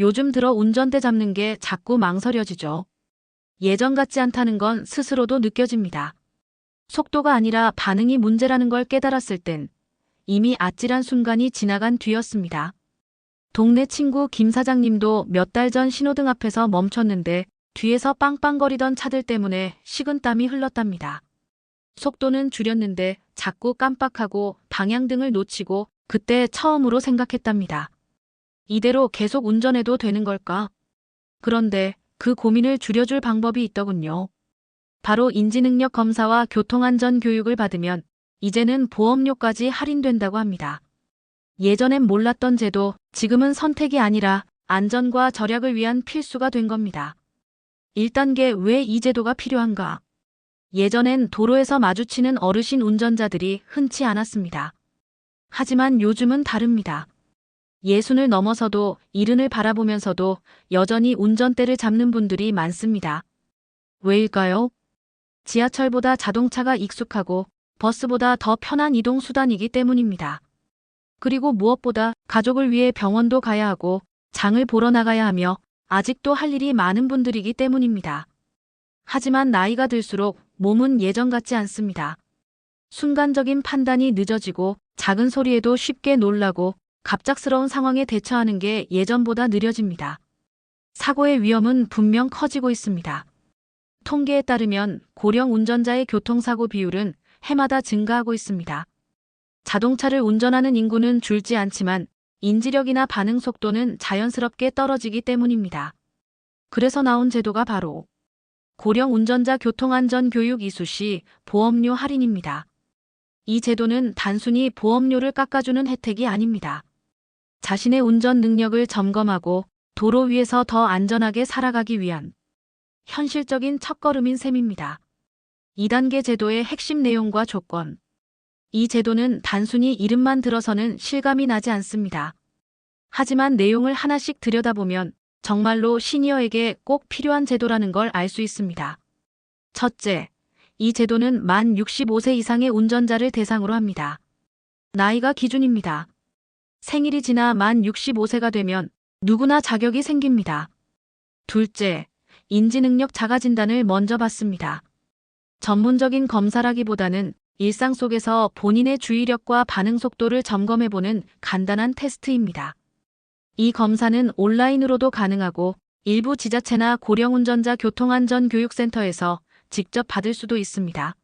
요즘 들어 운전대 잡는 게 자꾸 망설여지죠. 예전 같지 않다는 건 스스로도 느껴집니다. 속도가 아니라 반응이 문제라는 걸 깨달았을 땐 이미 아찔한 순간이 지나간 뒤였습니다. 동네 친구 김 사장님도 몇 달 전 신호등 앞에서 멈췄는데 뒤에서 빵빵거리던 차들 때문에 식은땀이 흘렀답니다. 속도는 줄였는데 자꾸 깜빡하고 방향등을 놓치고 그때 처음으로 생각했답니다. 이대로 계속 운전해도 되는 걸까? 그런데 그 고민을 줄여줄 방법이 있더군요. 바로 인지능력 검사와 교통안전 교육을 받으면 이제는 보험료까지 할인된다고 합니다. 예전엔 몰랐던 제도, 지금은 선택이 아니라 안전과 절약을 위한 필수가 된 겁니다. 1단계 왜 이 제도가 필요한가? 예전엔 도로에서 마주치는 어르신 운전자들이 흔치 않았습니다. 하지만 요즘은 다릅니다. 60을 넘어서도 70을 바라보면서도 여전히 운전대를 잡는 분들이 많습니다. 왜일까요? 지하철보다 자동차가 익숙하고 버스보다 더 편한 이동 수단이기 때문입니다. 그리고 무엇보다 가족을 위해 병원도 가야 하고 장을 보러 나가야 하며 아직도 할 일이 많은 분들이기 때문입니다. 하지만 나이가 들수록 몸은 예전 같지 않습니다. 순간적인 판단이 늦어지고 작은 소리에도 쉽게 놀라고 갑작스러운 상황에 대처하는 게 예전보다 느려집니다. 사고의 위험은 분명 커지고 있습니다. 통계에 따르면 고령 운전자의 교통사고 비율은 해마다 증가하고 있습니다. 자동차를 운전하는 인구는 줄지 않지만 인지력이나 반응 속도는 자연스럽게 떨어지기 때문입니다. 그래서 나온 제도가 바로 고령 운전자 교통안전 교육 이수시 보험료 할인입니다. 이 제도는 단순히 보험료를 깎아주는 혜택이 아닙니다. 자신의 운전 능력을 점검하고 도로 위에서 더 안전하게 살아가기 위한 현실적인 첫걸음인 셈입니다. 2단계 제도의 핵심 내용과 조건. 이 제도는 단순히 이름만 들어서는 실감이 나지 않습니다. 하지만 내용을 하나씩 들여다보면 정말로 시니어에게 꼭 필요한 제도라는 걸 알 수 있습니다. 첫째, 이 제도는 만 65세 이상의 운전자를 대상으로 합니다. 나이가 기준입니다. 생일이 지나 만 65세가 되면 누구나 자격이 생깁니다. 둘째, 인지능력 자가진단을 먼저 받습니다. 전문적인 검사라기보다는 일상 속에서 본인의 주의력과 반응 속도를 점검해보는 간단한 테스트입니다. 이 검사는 온라인으로도 가능하고 일부 지자체나 고령운전자 교통안전교육센터에서 직접 받을 수도 있습니다.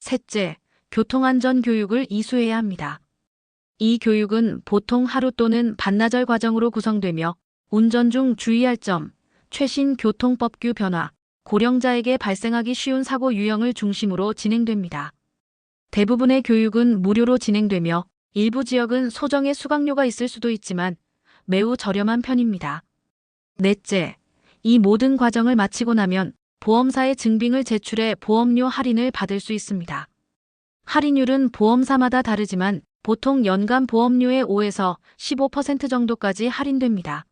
셋째, 교통안전교육을 이수해야 합니다. 이 교육은 보통 하루 또는 반나절 과정으로 구성되며 운전 중 주의할 점, 최신 교통법규 변화, 고령자에게 발생하기 쉬운 사고 유형을 중심으로 진행됩니다. 대부분의 교육은 무료로 진행되며 일부 지역은 소정의 수강료가 있을 수도 있지만 매우 저렴한 편입니다. 넷째, 이 모든 과정을 마치고 나면 보험사에 증빙을 제출해 보험료 할인을 받을 수 있습니다. 할인율은 보험사마다 다르지만 보통 연간 보험료의 5에서 15% 정도까지 할인됩니다.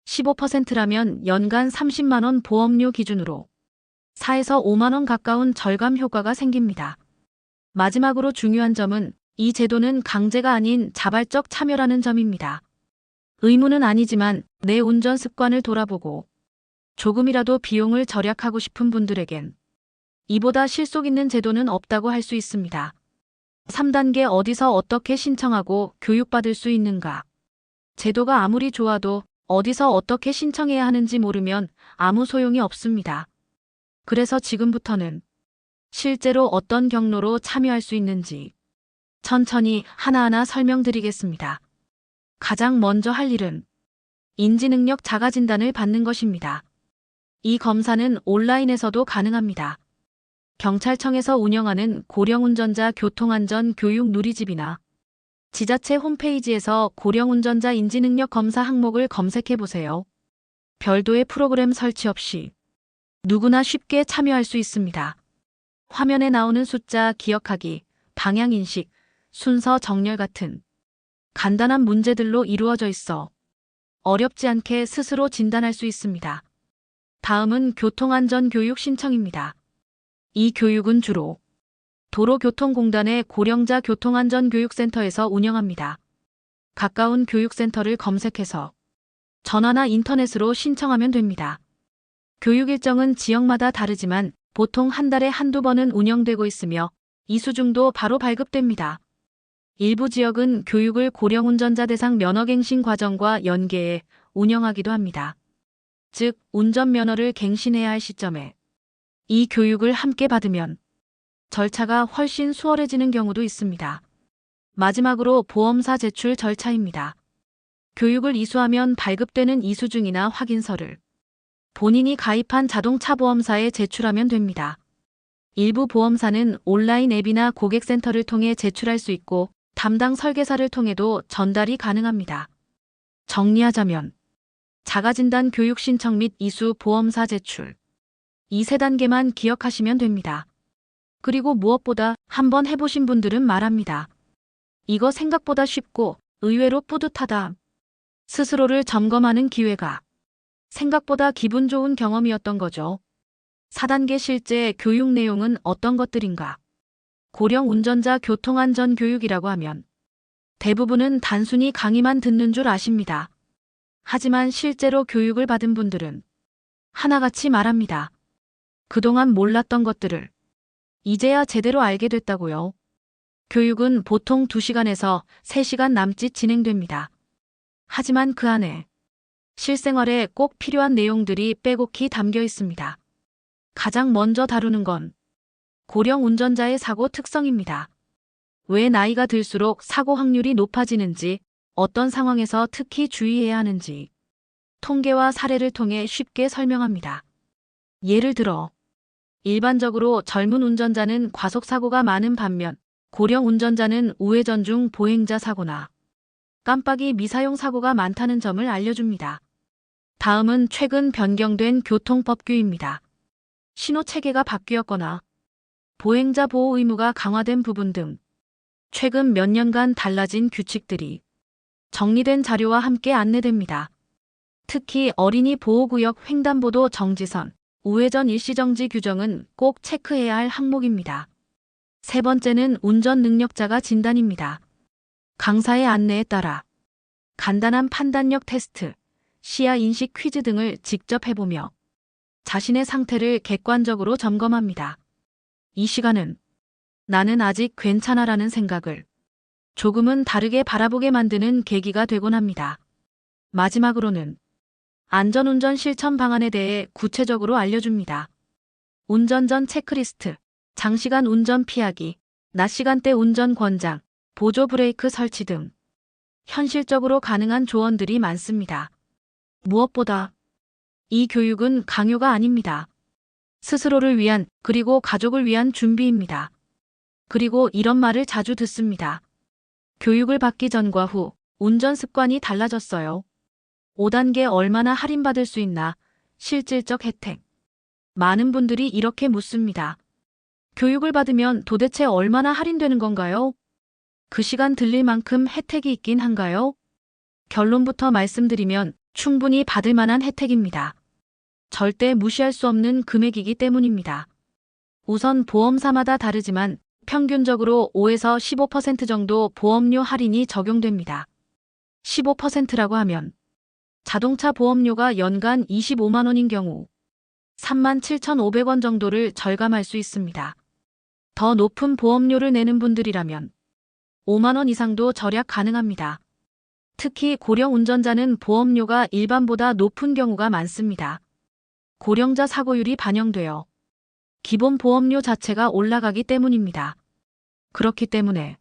15%라면 연간 30만 원 보험료 기준으로 4에서 5만 원 가까운 절감 효과가 생깁니다. 마지막으로 중요한 점은 이 제도는 강제가 아닌 자발적 참여라는 점입니다. 의무는 아니지만 내 운전 습관을 돌아보고 조금이라도 비용을 절약하고 싶은 분들에겐 이보다 실속 있는 제도는 없다고 할 수 있습니다. 3단계 어디서 어떻게 신청하고 교육받을 수 있는가? 제도가 아무리 좋아도 어디서 어떻게 신청해야 하는지 모르면 아무 소용이 없습니다. 그래서 지금부터는 실제로 어떤 경로로 참여할 수 있는지 천천히 하나하나 설명드리겠습니다. 가장 먼저 할 일은 인지능력 자가진단을 받는 것입니다. 이 검사는 온라인에서도 가능합니다. 경찰청에서 운영하는 고령운전자 교통안전 교육 누리집이나 지자체 홈페이지에서 고령운전자 인지능력 검사 항목을 검색해 보세요. 별도의 프로그램 설치 없이 누구나 쉽게 참여할 수 있습니다. 화면에 나오는 숫자 기억하기, 방향인식, 순서 정렬 같은 간단한 문제들로 이루어져 있어 어렵지 않게 스스로 진단할 수 있습니다. 다음은 교통안전교육 신청입니다. 이 교육은 주로 도로교통공단의 고령자 교통안전교육센터에서 운영합니다. 가까운 교육센터를 검색해서 전화나 인터넷으로 신청하면 됩니다. 교육 일정은 지역마다 다르지만 보통 한 달에 한두 번은 운영되고 있으며 이수중도 바로 발급됩니다. 일부 지역은 교육을 고령 운전자 대상 면허갱신 과정과 연계해 운영하기도 합니다. 즉, 운전면허를 갱신해야 할 시점에 이 교육을 함께 받으면 절차가 훨씬 수월해지는 경우도 있습니다. 마지막으로 보험사 제출 절차입니다. 교육을 이수하면 발급되는 이수증이나 확인서를 본인이 가입한 자동차 보험사에 제출하면 됩니다. 일부 보험사는 온라인 앱이나 고객센터를 통해 제출할 수 있고 담당 설계사를 통해도 전달이 가능합니다. 정리하자면 자가진단 교육 신청 및 이수 보험사 제출 이 세 단계만 기억하시면 됩니다. 그리고 무엇보다 한번 해보신 분들은 말합니다. 이거 생각보다 쉽고 의외로 뿌듯하다. 스스로를 점검하는 기회가 생각보다 기분 좋은 경험이었던 거죠. 4단계 실제 교육 내용은 어떤 것들인가? 고령 운전자 교통안전 교육이라고 하면 대부분은 단순히 강의만 듣는 줄 아십니다. 하지만 실제로 교육을 받은 분들은 하나같이 말합니다. 그동안 몰랐던 것들을 이제야 제대로 알게 됐다고요. 교육은 보통 2시간에서 3시간 남짓 진행됩니다. 하지만 그 안에 실생활에 꼭 필요한 내용들이 빼곡히 담겨 있습니다. 가장 먼저 다루는 건 고령 운전자의 사고 특성입니다. 왜 나이가 들수록 사고 확률이 높아지는지, 어떤 상황에서 특히 주의해야 하는지 통계와 사례를 통해 쉽게 설명합니다. 예를 들어 일반적으로 젊은 운전자는 과속사고가 많은 반면 고령 운전자는 우회전 중 보행자 사고나 깜빡이 미사용 사고가 많다는 점을 알려줍니다. 다음은 최근 변경된 교통법규입니다. 신호체계가 바뀌었거나 보행자 보호 의무가 강화된 부분 등 최근 몇 년간 달라진 규칙들이 정리된 자료와 함께 안내됩니다. 특히 어린이 보호구역 횡단보도 정지선, 우회전 일시정지 규정은 꼭 체크해야 할 항목입니다. 세 번째는 운전 능력자가 진단입니다. 강사의 안내에 따라 간단한 판단력 테스트, 시야 인식 퀴즈 등을 직접 해보며 자신의 상태를 객관적으로 점검합니다. 이 시간은 나는 아직 괜찮아라는 생각을 조금은 다르게 바라보게 만드는 계기가 되곤 합니다. 마지막으로는 안전운전 실천 방안에 대해 구체적으로 알려줍니다. 운전 전 체크리스트, 장시간 운전 피하기, 낮 시간대 운전 권장, 보조 브레이크 설치 등 현실적으로 가능한 조언들이 많습니다. 무엇보다 이 교육은 강요가 아닙니다. 스스로를 위한 그리고 가족을 위한 준비입니다. 그리고 이런 말을 자주 듣습니다. 교육을 받기 전과 후 운전 습관이 달라졌어요. 5단계 얼마나 할인받을 수 있나? 실질적 혜택. 많은 분들이 이렇게 묻습니다. 교육을 받으면 도대체 얼마나 할인되는 건가요? 그 시간 들릴 만큼 혜택이 있긴 한가요? 결론부터 말씀드리면 충분히 받을 만한 혜택입니다. 절대 무시할 수 없는 금액이기 때문입니다. 우선 보험사마다 다르지만 평균적으로 5에서 15% 정도 보험료 할인이 적용됩니다. 15%라고 하면 자동차 보험료가 연간 25만 원인 경우 37,500원 정도를 절감할 수 있습니다. 더 높은 보험료를 내는 분들이라면 5만 원 이상도 절약 가능합니다. 특히 고령 운전자는 보험료가 일반보다 높은 경우가 많습니다. 고령자 사고율이 반영되어 기본 보험료 자체가 올라가기 때문입니다. 그렇기 때문에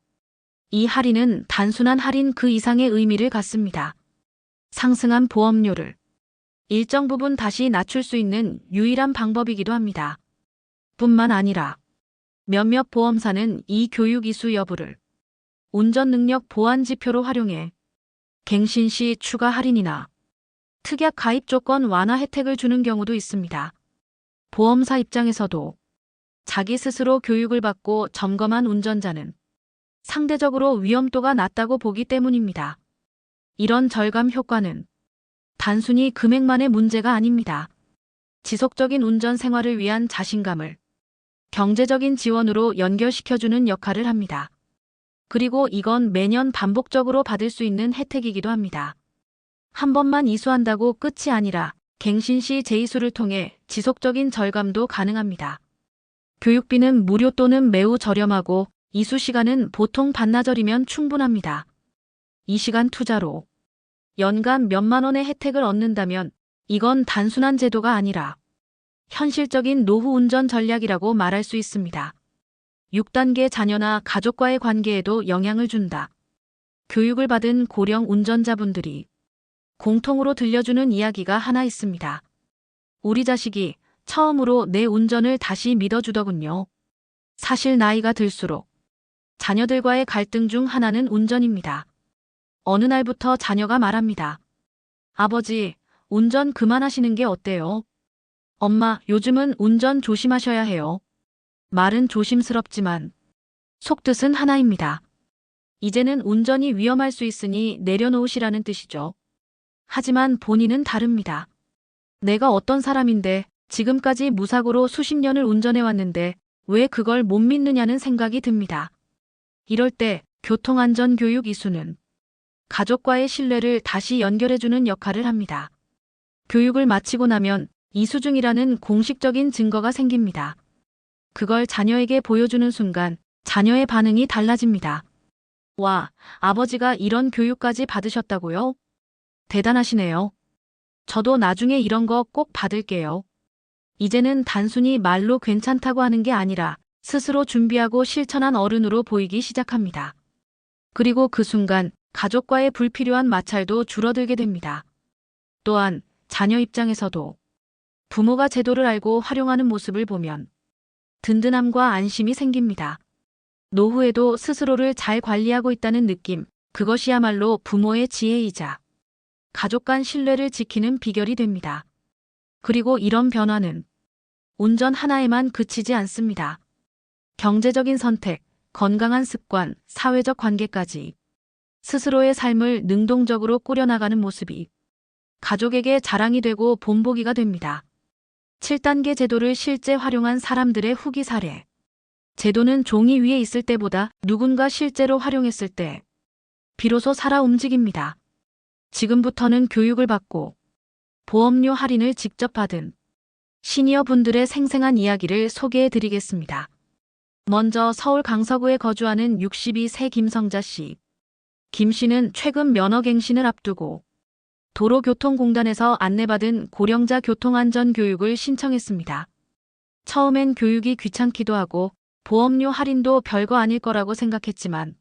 이 할인은 단순한 할인 그 이상의 의미를 갖습니다. 상승한 보험료를 일정 부분 다시 낮출 수 있는 유일한 방법이기도 합니다. 뿐만 아니라 몇몇 보험사는 이 교육 이수 여부를 운전 능력 보완 지표로 활용해 갱신 시 추가 할인이나 특약 가입 조건 완화 혜택을 주는 경우도 있습니다. 보험사 입장에서도 자기 스스로 교육을 받고 점검한 운전자는 상대적으로 위험도가 낮다고 보기 때문입니다. 이런 절감 효과는 단순히 금액만의 문제가 아닙니다. 지속적인 운전 생활을 위한 자신감을 경제적인 지원으로 연결시켜주는 역할을 합니다. 그리고 이건 매년 반복적으로 받을 수 있는 혜택이기도 합니다. 한 번만 이수한다고 끝이 아니라 갱신시 재이수를 통해 지속적인 절감도 가능합니다. 교육비는 무료 또는 매우 저렴하고 이수 시간은 보통 반나절이면 충분합니다. 이 시간 투자로 연간 몇만 원의 혜택을 얻는다면 이건 단순한 제도가 아니라 현실적인 노후 운전 전략이라고 말할 수 있습니다. 6단계 자녀나 가족과의 관계에도 영향을 준다. 교육을 받은 고령 운전자분들이 공통으로 들려주는 이야기가 하나 있습니다. 우리 자식이 처음으로 내 운전을 다시 믿어주더군요. 사실 나이가 들수록 자녀들과의 갈등 중 하나는 운전입니다. 어느 날부터 자녀가 말합니다. 아버지, 운전 그만하시는 게 어때요? 엄마, 요즘은 운전 조심하셔야 해요. 말은 조심스럽지만 속뜻은 하나입니다. 이제는 운전이 위험할 수 있으니 내려놓으시라는 뜻이죠. 하지만 본인은 다릅니다. 내가 어떤 사람인데 지금까지 무사고로 수십 년을 운전해왔는데 왜 그걸 못 믿느냐는 생각이 듭니다. 이럴 때 교통안전교육 이수는 가족과의 신뢰를 다시 연결해주는 역할을 합니다. 교육을 마치고 나면 이수중이라는 공식적인 증거가 생깁니다. 그걸 자녀에게 보여주는 순간 자녀의 반응이 달라집니다. 와, 아버지가 이런 교육까지 받으셨다고요? 대단하시네요. 저도 나중에 이런 거 꼭 받을게요. 이제는 단순히 말로 괜찮다고 하는 게 아니라 스스로 준비하고 실천한 어른으로 보이기 시작합니다. 그리고 그 순간 가족과의 불필요한 마찰도 줄어들게 됩니다. 또한 자녀 입장에서도 부모가 제도를 알고 활용하는 모습을 보면 든든함과 안심이 생깁니다. 노후에도 스스로를 잘 관리하고 있다는 느낌, 그것이야말로 부모의 지혜이자 가족 간 신뢰를 지키는 비결이 됩니다. 그리고 이런 변화는 운전 하나에만 그치지 않습니다. 경제적인 선택, 건강한 습관, 사회적 관계까지 스스로의 삶을 능동적으로 꾸려나가는 모습이 가족에게 자랑이 되고 본보기가 됩니다. 7단계 제도를 실제 활용한 사람들의 후기 사례. 제도는 종이 위에 있을 때보다 누군가 실제로 활용했을 때 비로소 살아 움직입니다. 지금부터는 교육을 받고 보험료 할인을 직접 받은 시니어 분들의 생생한 이야기를 소개해 드리겠습니다. 먼저 서울 강서구에 거주하는 62세 김성자 씨. 김 씨는 최근 면허갱신을 앞두고 도로교통공단에서 안내받은 고령자 교통안전 교육을 신청했습니다. 처음엔 교육이 귀찮기도 하고 보험료 할인도 별거 아닐 거라고 생각했지만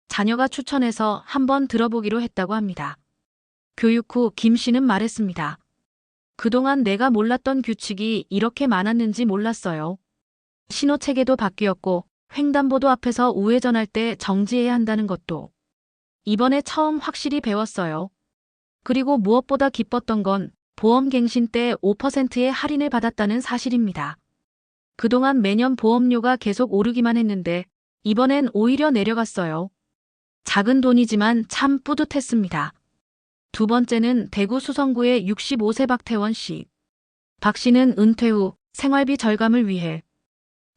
자녀가 추천해서 한번 들어보기로 했다고 합니다. 교육 후 김 씨는 말했습니다. 그동안 내가 몰랐던 규칙이 이렇게 많았는지 몰랐어요. 신호체계도 바뀌었고 횡단보도 앞에서 우회전할 때 정지해야 한다는 것도 이번에 처음 확실히 배웠어요. 그리고 무엇보다 기뻤던 건 보험갱신 때 5%의 할인을 받았다는 사실입니다. 그동안 매년 보험료가 계속 오르기만 했는데 이번엔 오히려 내려갔어요. 작은 돈이지만 참 뿌듯했습니다. 두 번째는 대구 수성구의 65세 박태원 씨. 박 씨는 은퇴 후 생활비 절감을 위해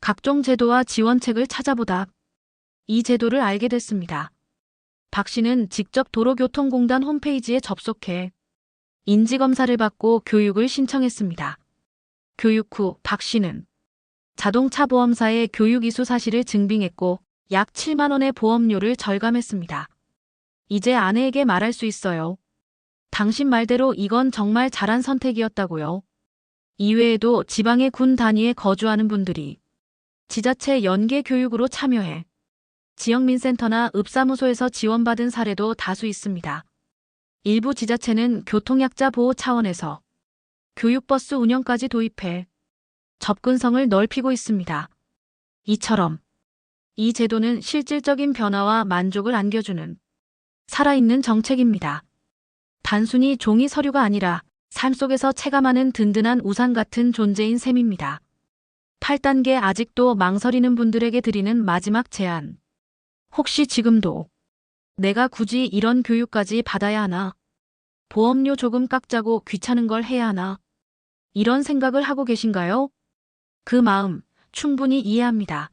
각종 제도와 지원책을 찾아보다 이 제도를 알게 됐습니다. 박 씨는 직접 도로교통공단 홈페이지에 접속해 인지검사를 받고 교육을 신청했습니다. 교육 후 박 씨는 자동차 보험사에 교육 이수 사실을 증빙했고 약 7만 원의 보험료를 절감했습니다. 이제 아내에게 말할 수 있어요. 당신 말대로 이건 정말 잘한 선택이었다고요. 이외에도 지방의 군 단위에 거주하는 분들이 지자체 연계 교육으로 참여해 지역민센터나 읍사무소에서 지원받은 사례도 다수 있습니다. 일부 지자체는 교통약자 보호 차원에서 교육버스 운영까지 도입해 접근성을 넓히고 있습니다. 이처럼 이 제도는 실질적인 변화와 만족을 안겨주는 살아있는 정책입니다. 단순히 종이 서류가 아니라 삶 속에서 체감하는 든든한 우산 같은 존재인 셈입니다. 8단계 아직도 망설이는 분들에게 드리는 마지막 제안. 혹시 지금도 내가 굳이 이런 교육까지 받아야 하나? 보험료 조금 깎자고 귀찮은 걸 해야 하나? 이런 생각을 하고 계신가요? 그 마음 충분히 이해합니다.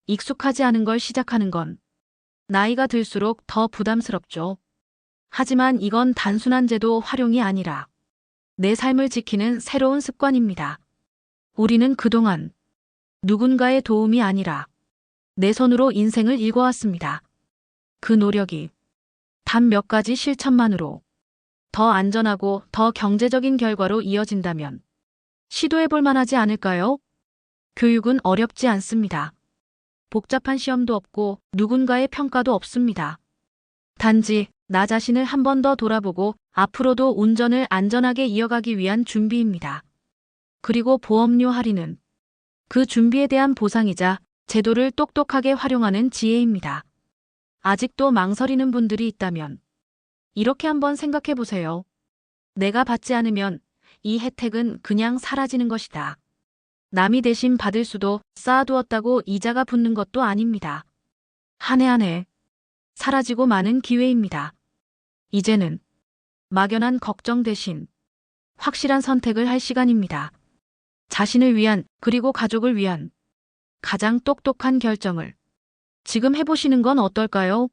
익숙하지 않은 걸 시작하는 건 나이가 들수록 더 부담스럽죠. 하지만 이건 단순한 제도 활용이 아니라 내 삶을 지키는 새로운 습관입니다. 우리는 그동안 누군가의 도움이 아니라 내 손으로 인생을 읽어왔습니다. 그 노력이 단 몇 가지 실천만으로 더 안전하고 더 경제적인 결과로 이어진다면 시도해볼 만하지 않을까요? 교육은 어렵지 않습니다. 복잡한 시험도 없고 누군가의 평가도 없습니다. 단지 나 자신을 한 번 더 돌아보고 앞으로도 운전을 안전하게 이어가기 위한 준비입니다. 그리고 보험료 할인은 그 준비에 대한 보상이자 제도를 똑똑하게 활용하는 지혜입니다. 아직도 망설이는 분들이 있다면 이렇게 한번 생각해 보세요. 내가 받지 않으면 이 혜택은 그냥 사라지는 것이다. 남이 대신 받을 수도 쌓아두었다고 이자가 붙는 것도 아닙니다. 한 해 한 해 사라지고 마는 기회입니다. 이제는 막연한 걱정 대신 확실한 선택을 할 시간입니다. 자신을 위한 그리고 가족을 위한 가장 똑똑한 결정을 지금 해보시는 건 어떨까요?